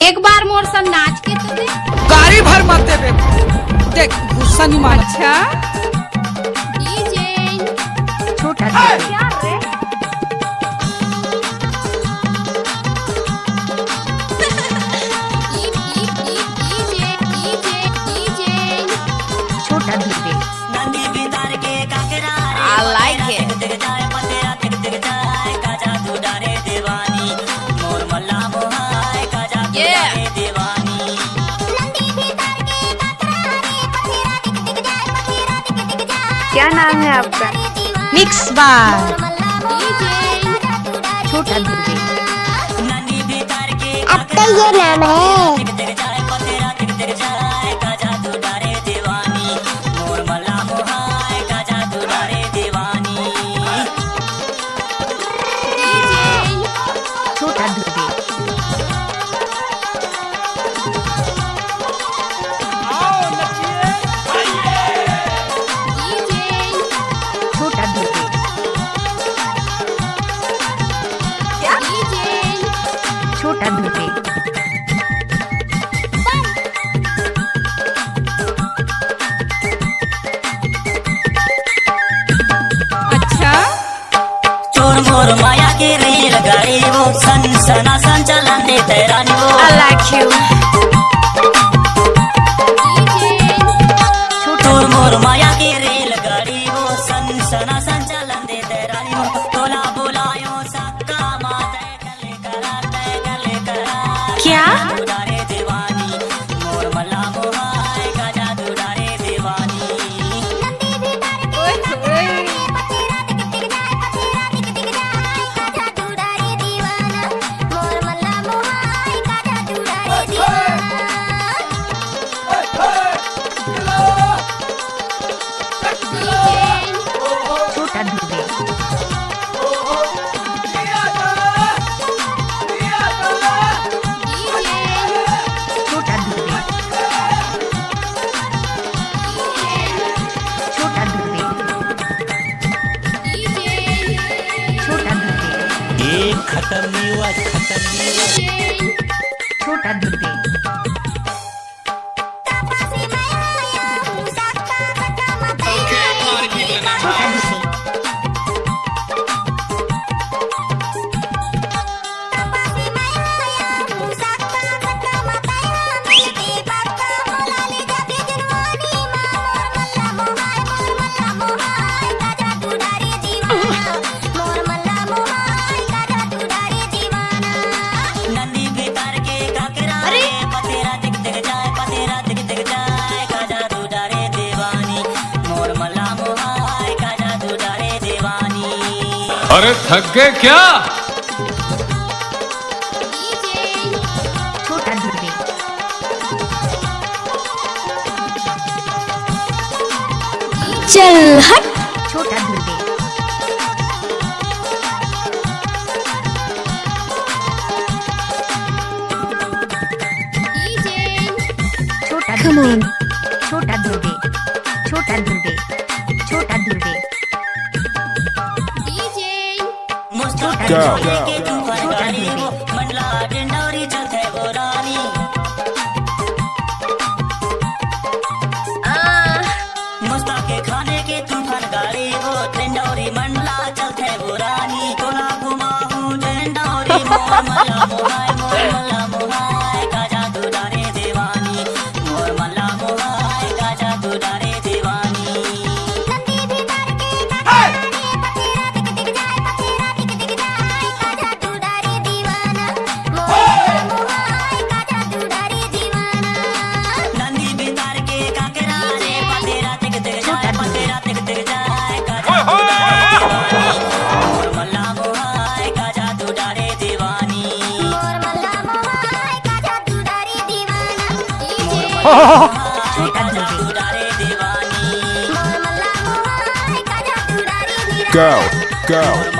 एक बार मोर सन नाच के तो दे। गाड़ी भर मत देबे, देख गुस्सा नहीं मान। अच्छा डीजे छोटा क्या रे छोटा धीरे I like it. Yeah. क्या नाम है आपका? मिक्स बार छोटा धीरे अब तो ये नाम है। छोटा धीरे छोटा धीरे छोटा धीरे अच्छा चोर मोर माया की रेल गाड़ी वो सन सना संचलन दे तेरानी वो I like you. चोर मोर माया की रेल गाड़ी वो सन सना संचलन दे तेरानी वो बोला बोलायो सबका माते गले करार क्या दुलारे दीवानी मोर मल्ला मोहाय का जादू डारे दीवानी छोटा धीरे छोटा धीरे छोटा धीरे छोटा धीरे एक खत्म नहीं हुआ छोटा धीरे छोटा धीरे नंदी भीतर के काकरा रे पतेरा दिख दिख जाए पतेरा दिख दिख जाए का जादू डारे दीवानी मोर मल्ला मोहाय का जादू डारे दीवानी अरे थक गए क्या? छोटा धीरे चल हट छोटा धीरे छोटा Come on. छोटा धीरे छोटा धीरे छोटा धीरे मुस्ताक Go. के तू फरगारी वो मंडला डिंडोरी चलते वो रानी मुस्ताक के खाने के तू फरगारी वो डिंडोरी मंडला चलते वो रानी तोला घुमाऊं डिंडोरी मोर मल्ला मोहाय का जादू डारे दीवानी मोर मल्ला मोहाय का जादू डारे दीवानी नंदी बितार के काकरा रे पतेरा दिख दिख जाए पतेरा दिख दिख जाए का जादू डारे दीवानी मोर मल्ला मोहाय का जादू डारे दीवानी छोटा जादू डारे दीवानी Go, go.